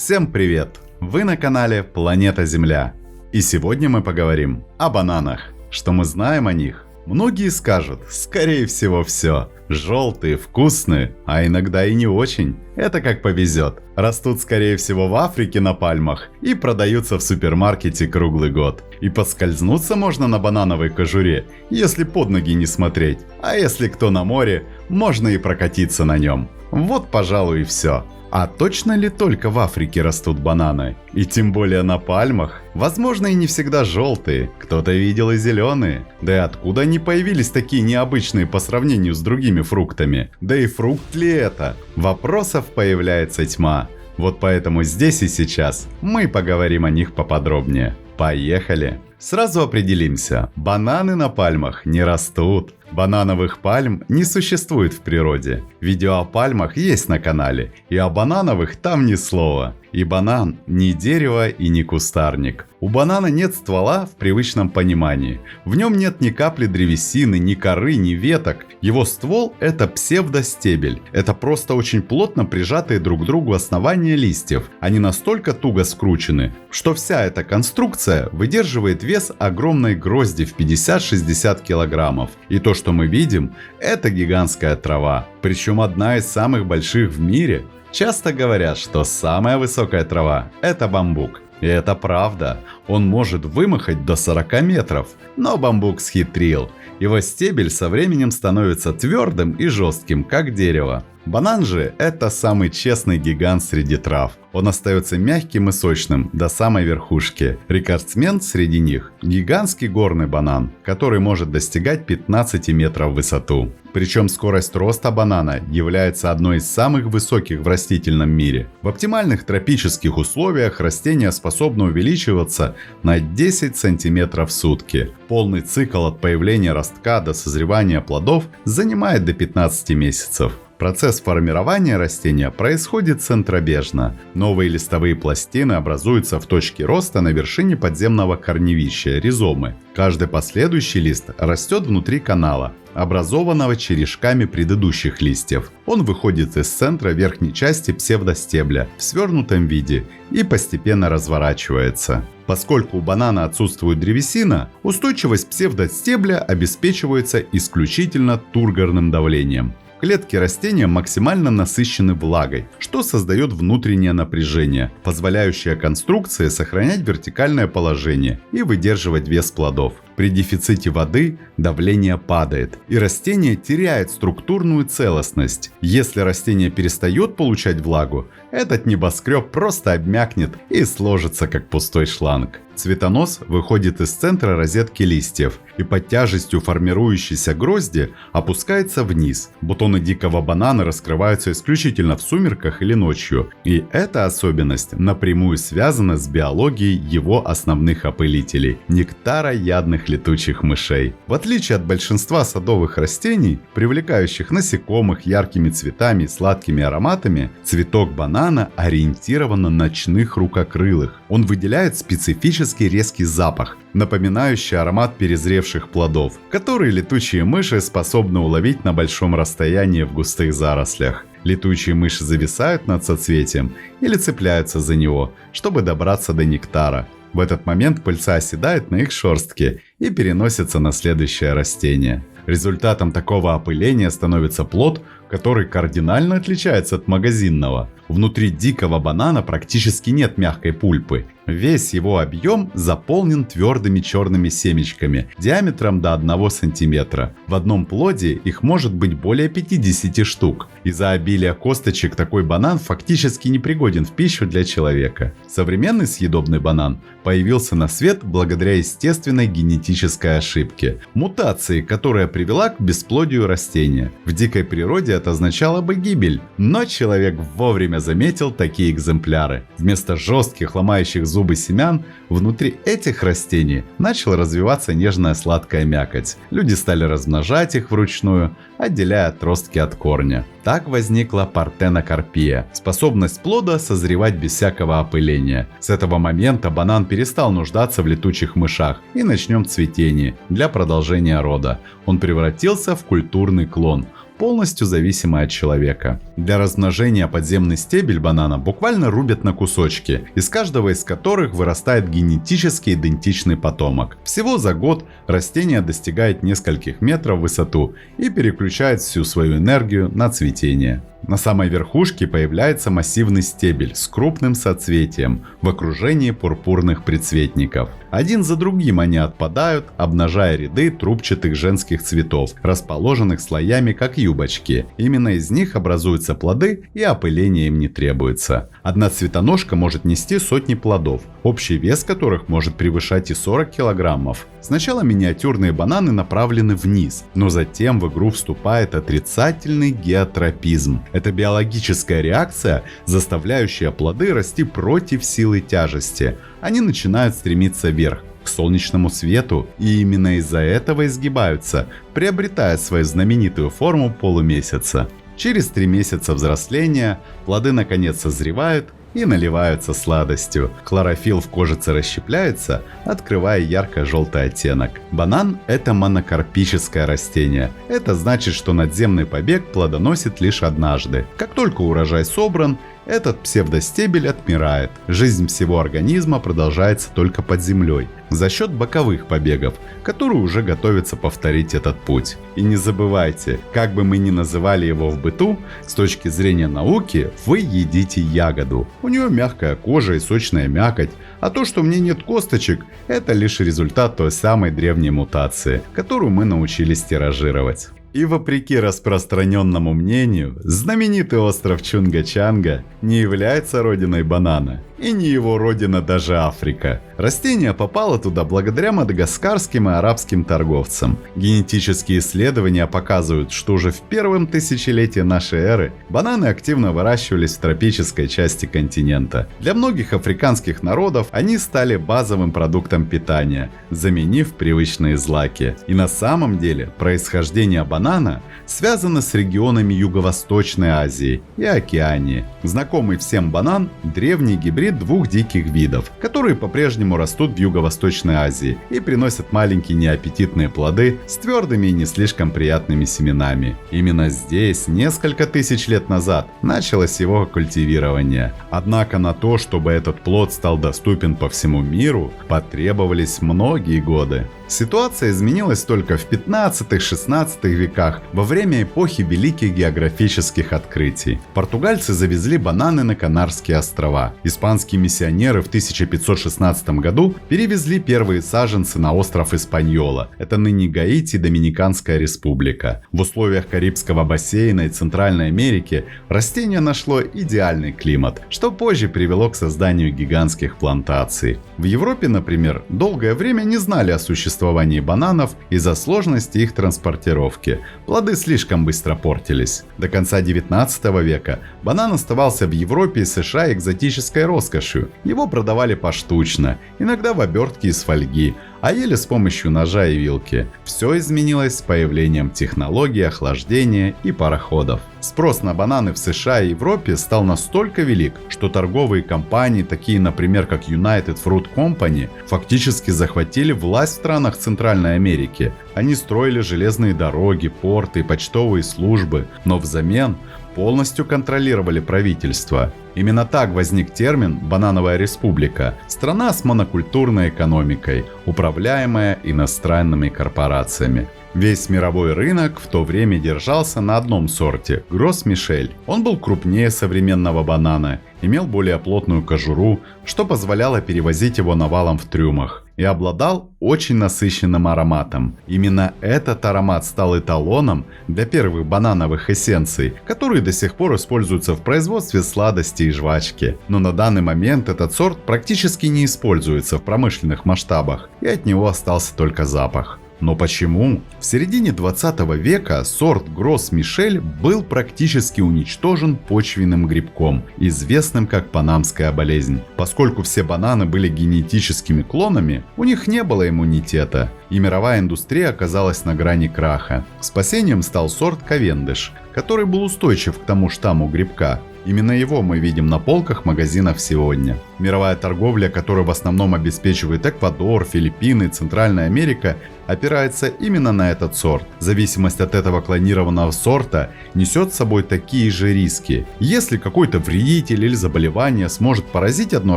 Всем привет! Вы на канале Планета Земля. И сегодня мы поговорим о бананах. Что мы знаем о них? Многие скажут, скорее всего, все. Желтые, вкусные, а иногда и не очень. Это как повезет. Растут, скорее всего, в Африке на пальмах и продаются в супермаркете круглый год. И поскользнуться можно на банановой кожуре, если под ноги не смотреть. А если кто на море, можно и прокатиться на нем. Вот, пожалуй, и все. А точно ли только в Африке растут бананы? И тем более на пальмах? Возможно, и не всегда желтые, кто-то видел и зеленые. Да и откуда они появились такие необычные по сравнению с другими фруктами? Да и фрукт ли это? Вопросов появляется тьма. Вот поэтому здесь и сейчас мы поговорим о них поподробнее. Поехали! Сразу определимся, бананы на пальмах не растут. Банановых пальм не существует в природе. Видео о пальмах есть на канале, и о банановых там ни слова. И банан не дерево и не кустарник. У банана нет ствола в привычном понимании. В нем нет ни капли древесины, ни коры, ни веток. Его ствол – это псевдостебель. Это просто очень плотно прижатые друг к другу основания листьев. Они настолько туго скручены, что вся эта конструкция выдерживает вес огромной грозди в 50-60 килограммов. И то, что мы видим, это гигантская трава. Причем одна из самых больших в мире. Часто говорят, что самая высокая трава – это бамбук. И это правда. Он может вымахать до 40 метров. Но бамбук схитрил. Его стебель со временем становится твердым и жестким, как дерево. Банан же – это самый честный гигант среди трав. Он остается мягким и сочным до самой верхушки. Рекордсмен среди них – гигантский горный банан, который может достигать 15 метров в высоту. Причем скорость роста банана является одной из самых высоких в растительном мире. В оптимальных тропических условиях растение способно увеличиваться на 10 сантиметров в сутки. Полный цикл от появления ростка до созревания плодов занимает до 15 месяцев. Процесс формирования растения происходит центробежно. Новые листовые пластины образуются в точке роста на вершине подземного корневища – ризомы. Каждый последующий лист растет внутри канала, образованного черешками предыдущих листьев. Он выходит из центра верхней части псевдостебля в свернутом виде и постепенно разворачивается. Поскольку у банана отсутствует древесина, устойчивость псевдостебля обеспечивается исключительно тургорным давлением. Клетки растения максимально насыщены влагой, что создает внутреннее напряжение, позволяющее конструкции сохранять вертикальное положение и выдерживать вес плодов. При дефиците воды давление падает, и растение теряет структурную целостность. Если растение перестает получать влагу, этот небоскреб просто обмякнет и сложится как пустой шланг. Цветонос выходит из центра розетки листьев и под тяжестью формирующейся грозди опускается вниз. Бутоны дикого банана раскрываются исключительно в сумерках или ночью, и эта особенность напрямую связана с биологией его основных опылителей – нектароядных летучих мышей. В отличие от большинства садовых растений, привлекающих насекомых яркими цветами и сладкими ароматами, цветок банана ориентирован на ночных рукокрылых. Он выделяет специфический резкий запах, напоминающий аромат перезревших плодов, которые летучие мыши способны уловить на большом расстоянии в густых зарослях. Летучие мыши зависают над соцветием или цепляются за него, чтобы добраться до нектара. В этот момент пыльца оседает на их шерстке и переносится на следующее растение. Результатом такого опыления становится плод, который кардинально отличается от магазинного. Внутри дикого банана практически нет мягкой пульпы. Весь его объем заполнен твердыми черными семечками диаметром до 1 см. В одном плоде их может быть более 50 штук. Из-за обилия косточек такой банан фактически непригоден в пищу для человека. Современный съедобный банан появился на свет благодаря естественной генетической ошибке – мутации, которая привела к бесплодию растения. В дикой природе это означало бы гибель, но человек вовремя заметил такие экземпляры. Вместо жестких, ломающих зубы семян, внутри этих растений начала развиваться нежная сладкая мякоть. Люди стали размножать их вручную, отделяя отростки от корня. Так возникла партенокарпия – способность плода созревать без всякого опыления. С этого момента банан перестал нуждаться в летучих мышах и начнем цветение для продолжения рода. Он превратился в культурный клон. полностью зависимы от человека. Для размножения подземный стебель банана буквально рубят на кусочки, из каждого из которых вырастает генетически идентичный потомок. Всего за год растение достигает нескольких метров в высоту и переключает всю свою энергию на цветение. На самой верхушке появляется массивный стебель с крупным соцветием в окружении пурпурных предцветников. Один за другим они отпадают, обнажая ряды трубчатых женских цветов, расположенных слоями как юбочки. Именно из них образуются плоды, и опыление им не требуется. Одна цветоножка может нести сотни плодов, общий вес которых может превышать и 40 килограммов. Сначала миниатюрные бананы направлены вниз, но затем в игру вступает отрицательный геотропизм. Это биологическая реакция, заставляющая плоды расти против силы тяжести. Они начинают стремиться вверх, к солнечному свету, и именно из-за этого изгибаются, приобретая свою знаменитую форму полумесяца. Через 3 месяца взросления плоды наконец созревают и наливаются сладостью. Хлорофилл в кожице расщепляется, открывая ярко-желтый оттенок. Банан – это монокарпическое растение. Это значит, что надземный побег плодоносит лишь однажды. Как только урожай собран, этот псевдостебель отмирает. Жизнь всего организма продолжается только под землей, за счет боковых побегов, которые уже готовятся повторить этот путь. И не забывайте, как бы мы ни называли его в быту, с точки зрения науки, вы едите ягоду. У нее мягкая кожа и сочная мякоть, а то, что в ней нет косточек, это лишь результат той самой древней мутации, которую мы научились тиражировать. И вопреки распространенному мнению, знаменитый остров Чунга-Чанга не является родиной банана. И не его родина даже Африка. Растение попало туда благодаря мадагаскарским и арабским торговцам. Генетические исследования показывают, что уже в первом тысячелетии нашей эры бананы активно выращивались в тропической части континента. Для многих африканских народов они стали базовым продуктом питания, заменив привычные злаки. И на самом деле происхождение банана связано с регионами Юго-Восточной Азии и Океании. Знакомый всем банан – древний гибрид двух диких видов, которые по-прежнему растут в Юго-Восточной Азии и приносят маленькие неаппетитные плоды с твердыми и не слишком приятными семенами. Именно здесь несколько тысяч лет назад началось его культивирование. Однако на то, чтобы этот плод стал доступен по всему миру, потребовались многие годы. Ситуация изменилась только в 15-16 веках, во время эпохи великих географических открытий. Португальцы завезли бананы на Канарские острова. Испанские миссионеры в 1516 году перевезли первые саженцы на остров Испаньола. Это ныне Гаити и Доминиканская республика. В условиях Карибского бассейна и Центральной Америки растение нашло идеальный климат, что позже привело к созданию гигантских плантаций. В Европе, например, долгое время не знали о существовании бананов из-за сложности их транспортировки. Плоды слишком быстро портились. До конца 19 века банан оставался в Европе и США экзотической роскошью. Его продавали поштучно, иногда в обертке из фольги, а ели с помощью ножа и вилки. Все изменилось с появлением технологий охлаждения и пароходов. Спрос на бананы в США и Европе стал настолько велик, что торговые компании, такие, например, как United Fruit Company, фактически захватили власть в странах Центральной Америки. Они строили железные дороги, порты и почтовые службы, но взамен полностью контролировали правительство. Именно так возник термин «банановая республика» – страна с монокультурной экономикой, управляемая иностранными корпорациями. Весь мировой рынок в то время держался на одном сорте – Гросс Мишель. Он был крупнее современного банана, имел более плотную кожуру, что позволяло перевозить его навалом в трюмах, и обладал очень насыщенным ароматом. Именно этот аромат стал эталоном для первых банановых эссенций, которые до сих пор используются в производстве сладостей и жвачки. Но на данный момент этот сорт практически не используется в промышленных масштабах, и от него остался только запах. Но почему? В середине 20 века сорт Гросс Мишель был практически уничтожен почвенным грибком, известным как панамская болезнь. Поскольку все бананы были генетическими клонами, у них не было иммунитета, и мировая индустрия оказалась на грани краха. Спасением стал сорт Кавендиш, который был устойчив к тому штамму грибка. Именно его мы видим на полках магазинов сегодня. Мировая торговля, которую в основном обеспечивают Эквадор, Филиппины, Центральная Америка, опирается именно на этот сорт. Зависимость от этого клонированного сорта несет с собой такие же риски. Если какой-то вредитель или заболевание сможет поразить одно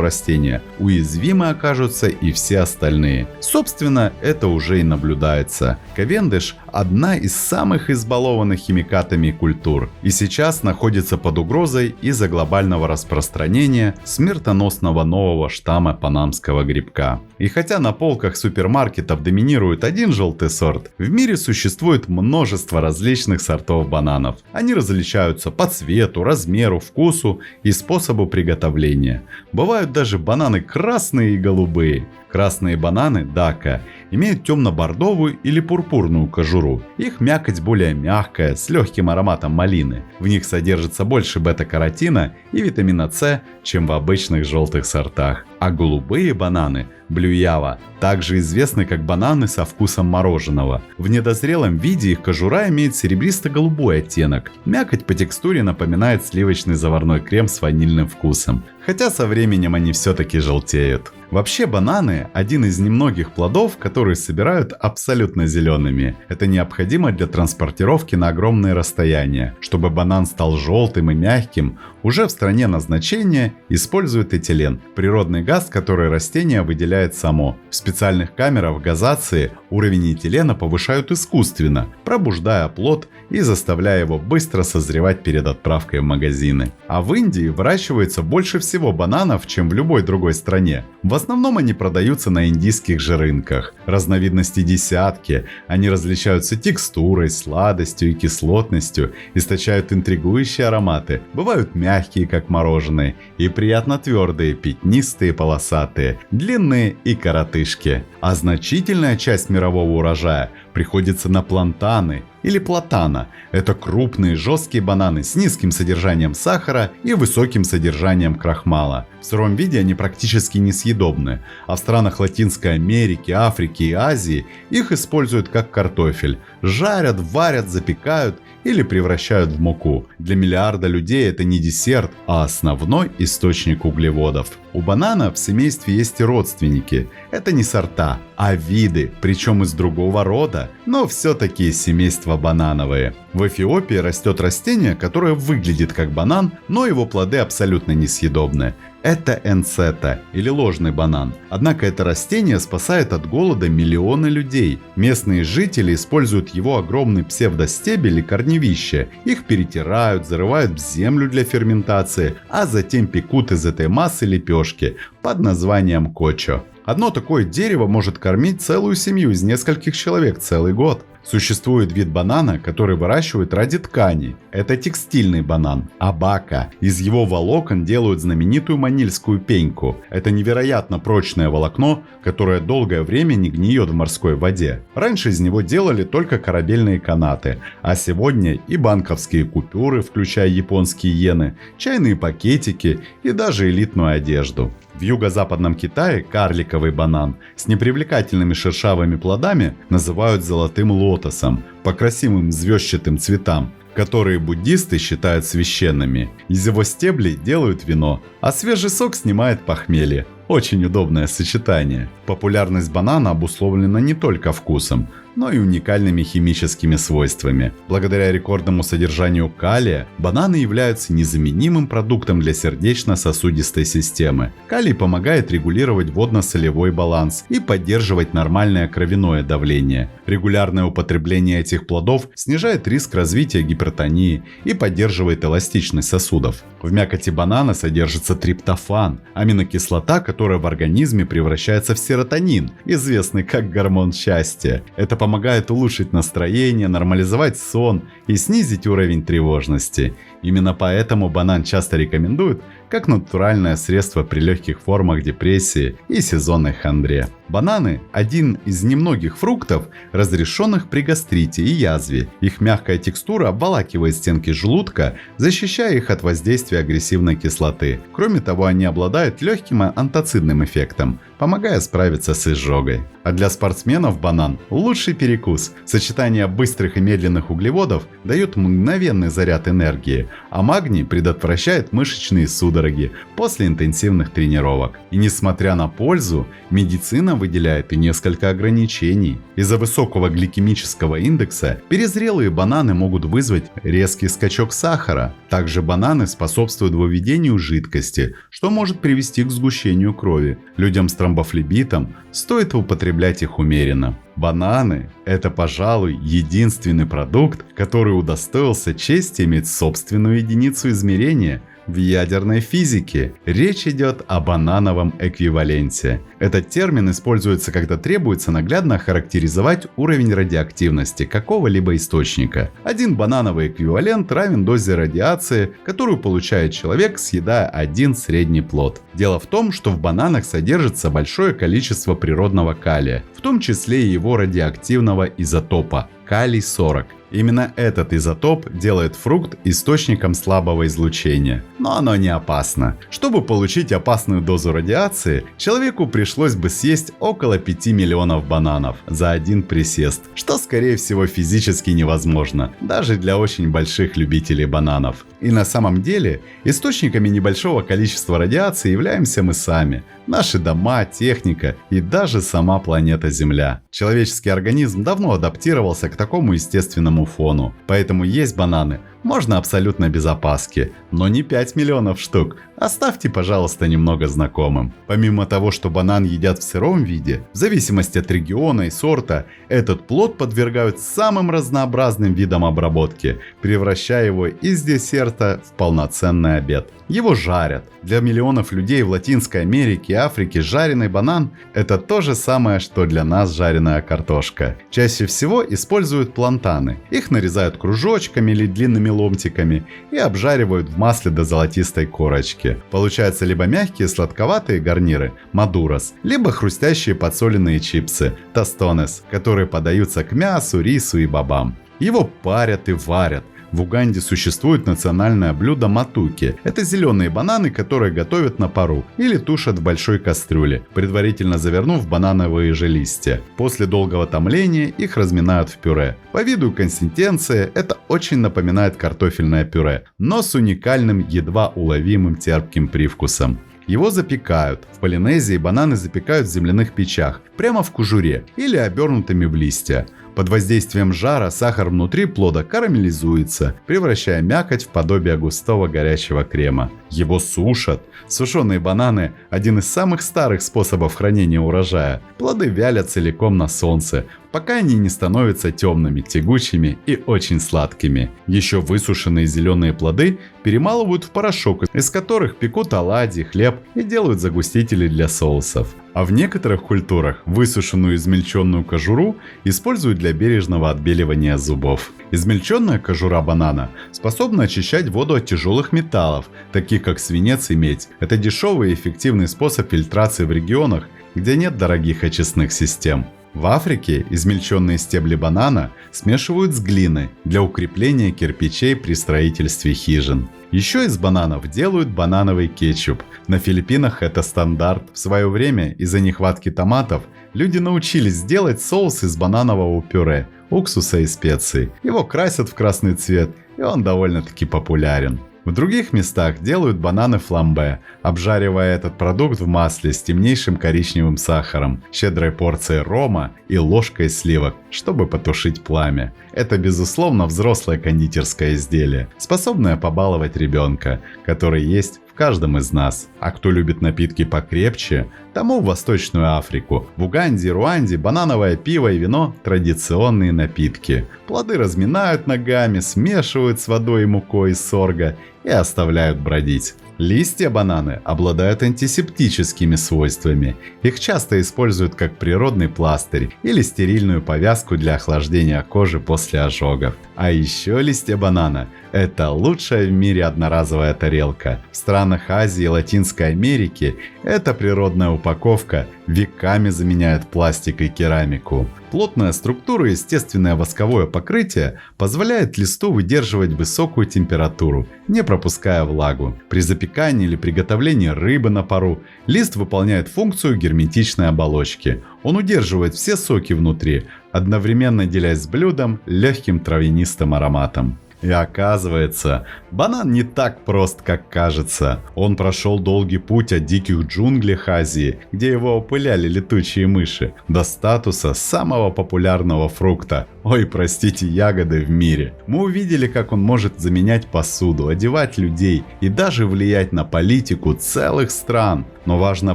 растение, уязвимы окажутся и все остальные. Собственно, это уже и наблюдается. Кавендиш – одна из самых избалованных химикатами культур и сейчас находится под угрозой из-за глобального распространения смертоносного нового штамма панамского грибка. И хотя на полках супермаркетов доминирует один желтый сорт, в мире существует множество различных сортов бананов. Они различаются по цвету, размеру, вкусу и способу приготовления. Бывают даже бананы красные и голубые. Красные бананы дака имеют темно-бордовую или пурпурную кожуру. Их мякоть более мягкая, с легким ароматом малины. В них содержится больше бета-каротина и витамина С, чем в обычных желтых сортах. А голубые бананы, блюява, также известны как бананы со вкусом мороженого. В недозрелом виде их кожура имеет серебристо-голубой оттенок. Мякоть по текстуре напоминает сливочный заварной крем с ванильным вкусом. Хотя со временем они все-таки желтеют. Вообще бананы – один из немногих плодов, которые собирают абсолютно зелеными. Это необходимо для транспортировки на огромные расстояния. Чтобы банан стал желтым и мягким, уже в стране назначения используют этилен – природный газ, который растение выделяет само. В специальных камерах газации уровень этилена повышают искусственно, пробуждая плод и заставляя его быстро созревать перед отправкой в магазины. А в Индии выращивается больше всего бананов, чем в любой другой стране. В основном они продаются на индийских же рынках. Разновидностей десятки, они различаются текстурой, сладостью и кислотностью, источают интригующие ароматы, бывают мягкие, как мороженое, и приятно твердые, пятнистые, полосатые, длинные и коротышки. А значительная часть мирового урожая приходится на плантаны или платана. Это крупные жесткие бананы с низким содержанием сахара и высоким содержанием крахмала. В сыром виде они практически несъедобны, а в странах Латинской Америки, Африки и Азии их используют как картофель. Жарят, варят, запекают или превращают в муку. Для миллиарда людей это не десерт, а основной источник углеводов. У банана в семействе есть и родственники. Это не сорта, а виды, причем из другого рода, но все-таки из семейства банановые. В Эфиопии растет растение, которое выглядит как банан, но его плоды абсолютно несъедобны. Это энцета, или ложный банан. Однако это растение спасает от голода миллионы людей. Местные жители используют его огромный псевдостебель и корневище. Их перетирают, зарывают в землю для ферментации, а затем пекут из этой массы лепешки под названием кочо. Одно такое дерево может кормить целую семью из нескольких человек целый год. Существует вид банана, который выращивают ради ткани. Это текстильный банан, абака. Из его волокон делают знаменитую манильскую пеньку. Это невероятно прочное волокно, которое долгое время не гниет в морской воде. Раньше из него делали только корабельные канаты, а сегодня и банковские купюры, включая японские иены, чайные пакетики и даже элитную одежду. В юго-западном Китае карликовый банан с непривлекательными шершавыми плодами называют золотым лотосом по красивым звездчатым цветам, которые буддисты считают священными. Из его стеблей делают вино, а свежий сок снимает похмелье. Очень удобное сочетание. Популярность банана обусловлена не только вкусом, но и уникальными химическими свойствами. Благодаря рекордному содержанию калия, бананы являются незаменимым продуктом для сердечно-сосудистой системы. Калий помогает регулировать водно-солевой баланс и поддерживать нормальное кровяное давление. Регулярное употребление этих плодов снижает риск развития гипертонии и поддерживает эластичность сосудов. В мякоти банана содержится триптофан, аминокислота, которая в организме превращается в серотонин, известный как гормон счастья. Это помогает улучшить настроение, нормализовать сон и снизить уровень тревожности. Именно поэтому банан часто рекомендуют как натуральное средство при легких формах депрессии и сезонной хандре. Бананы – один из немногих фруктов, разрешенных при гастрите и язве. Их мягкая текстура обволакивает стенки желудка, защищая их от воздействия агрессивной кислоты. Кроме того, они обладают легким антоцидным эффектом, помогая справиться с изжогой. А для спортсменов банан – лучший перекус. Сочетание быстрых и медленных углеводов дает мгновенный заряд энергии, а магний предотвращает мышечные судороги после интенсивных тренировок. И несмотря на пользу, медицина выделяет и несколько ограничений. Из-за высокого гликемического индекса перезрелые бананы могут вызвать резкий скачок сахара. Также бананы способствуют выведению жидкости, что может привести к сгущению крови. Людям с тромбофлебитом стоит употреблять их умеренно. Бананы – это, пожалуй, единственный продукт, который удостоился чести иметь собственную единицу измерения в ядерной физике. Речь идет о банановом эквиваленте. Этот термин используется, когда требуется наглядно охарактеризовать уровень радиоактивности какого-либо источника. Один банановый эквивалент равен дозе радиации, которую получает человек, съедая один средний плод. Дело в том, что в бананах содержится большое количество природного калия, в том числе и его радиоактивного изотопа – калий-40. Именно этот изотоп делает фрукт источником слабого излучения, но оно не опасно. Чтобы получить опасную дозу радиации, человеку пришлось бы съесть около 5 миллионов бананов за один присест, что скорее всего физически невозможно, даже для очень больших любителей бананов. И на самом деле, источниками небольшого количества радиации являемся мы сами, наши дома, техника и даже сама планета Земля. Человеческий организм давно адаптировался к такому естественному фону, поэтому есть бананы можно абсолютно без опаски, но не 5 миллионов штук. Оставьте, пожалуйста, немного знакомым. Помимо того, что банан едят в сыром виде, в зависимости от региона и сорта, этот плод подвергают самым разнообразным видам обработки, превращая его из десерта в полноценный обед. Его жарят. Для миллионов людей в Латинской Америке и Африке жареный банан – это то же самое, что для нас жареная картошка. Чаще всего используют плантаны. Их нарезают кружочками или длинными ломтиками и обжаривают в масле до золотистой корочки. Получаются либо мягкие сладковатые гарниры – мадурос, либо хрустящие подсоленные чипсы – тостонес, которые подаются к мясу, рису и бобам. Его парят и варят. В Уганде существует национальное блюдо матуки. Это зеленые бананы, которые готовят на пару или тушат в большой кастрюле, предварительно завернув банановые же листья. После долгого томления их разминают в пюре. По виду и консистенции это очень напоминает картофельное пюре, но с уникальным, едва уловимым терпким привкусом. Его запекают. В Полинезии бананы запекают в земляных печах, прямо в кожуре или обернутыми в листья. Под воздействием жара сахар внутри плода карамелизуется, превращая мякоть в подобие густого горячего крема. Его сушат. Сушеные бананы – один из самых старых способов хранения урожая. Плоды вялят целиком на солнце, пока они не становятся темными, тягучими и очень сладкими. Еще высушенные зеленые плоды перемалывают в порошок, из которых пекут оладьи, хлеб и делают загустители для соусов. А в некоторых культурах высушенную измельченную кожуру используют для бережного отбеливания зубов. Измельченная кожура банана способна очищать воду от тяжелых металлов, таких как свинец и медь. Это дешевый и эффективный способ фильтрации в регионах, где нет дорогих очистных систем. В Африке измельченные стебли банана смешивают с глиной для укрепления кирпичей при строительстве хижин. Еще из бананов делают банановый кетчуп. На Филиппинах это стандарт. В свое время из-за нехватки томатов люди научились делать соус из бананового пюре, уксуса и специй. Его красят в красный цвет, и он довольно-таки популярен. В других местах делают бананы фламбе, обжаривая этот продукт в масле с темнейшим коричневым сахаром, щедрой порцией рома и ложкой сливок, чтобы потушить пламя. Это, безусловно, взрослое кондитерское изделие, способное побаловать ребенка, который есть в каждом из нас. А кто любит напитки покрепче, тому в Восточную Африку. В Уганде и Руанде банановое пиво и вино – традиционные напитки. Плоды разминают ногами, смешивают с водой и мукой из сорга и оставляют бродить. Листья бананы обладают антисептическими свойствами. Их часто используют как природный пластырь или стерильную повязку для охлаждения кожи после ожогов. А еще листья банана Это лучшая в мире одноразовая тарелка. В странах Азии и Латинской Америки эта природная упаковка веками заменяет пластик и керамику. Плотная структура и естественное восковое покрытие позволяет листу выдерживать высокую температуру, не пропуская влагу. При запекании или приготовлении рыбы на пару лист выполняет функцию герметичной оболочки. Он удерживает все соки внутри, одновременно делясь с блюдом легким травянистым ароматом. И оказывается, банан не так прост, как кажется. Он прошел долгий путь от диких джунглей Азии, где его опыляли летучие мыши, до статуса самого популярного фрукта. Ой, простите, ягоды в мире. Мы увидели, как он может заменять посуду, одевать людей и даже влиять на политику целых стран. Но важно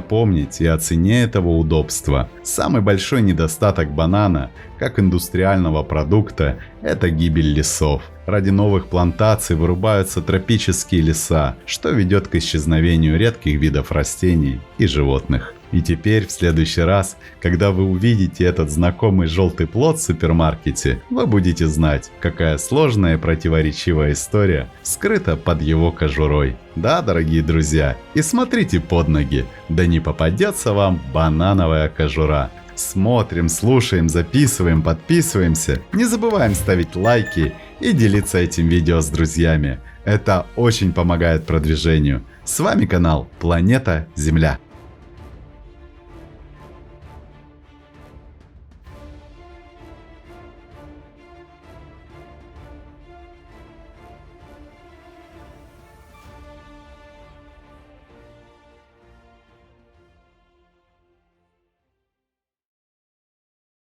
помнить и о цене этого удобства. Самый большой недостаток банана, как индустриального продукта, это гибель лесов. Ради новых плантаций вырубаются тропические леса, что ведет к исчезновению редких видов растений и животных. И теперь в следующий раз, когда вы увидите этот знакомый желтый плод в супермаркете, вы будете знать, какая сложная и противоречивая история скрыта под его кожурой. Да, дорогие друзья, и смотрите под ноги, да не попадется вам банановая кожура. Смотрим, слушаем, записываем, подписываемся. Не забываем ставить лайки и делиться этим видео с друзьями. Это очень помогает продвижению. С вами канал Планета Земля.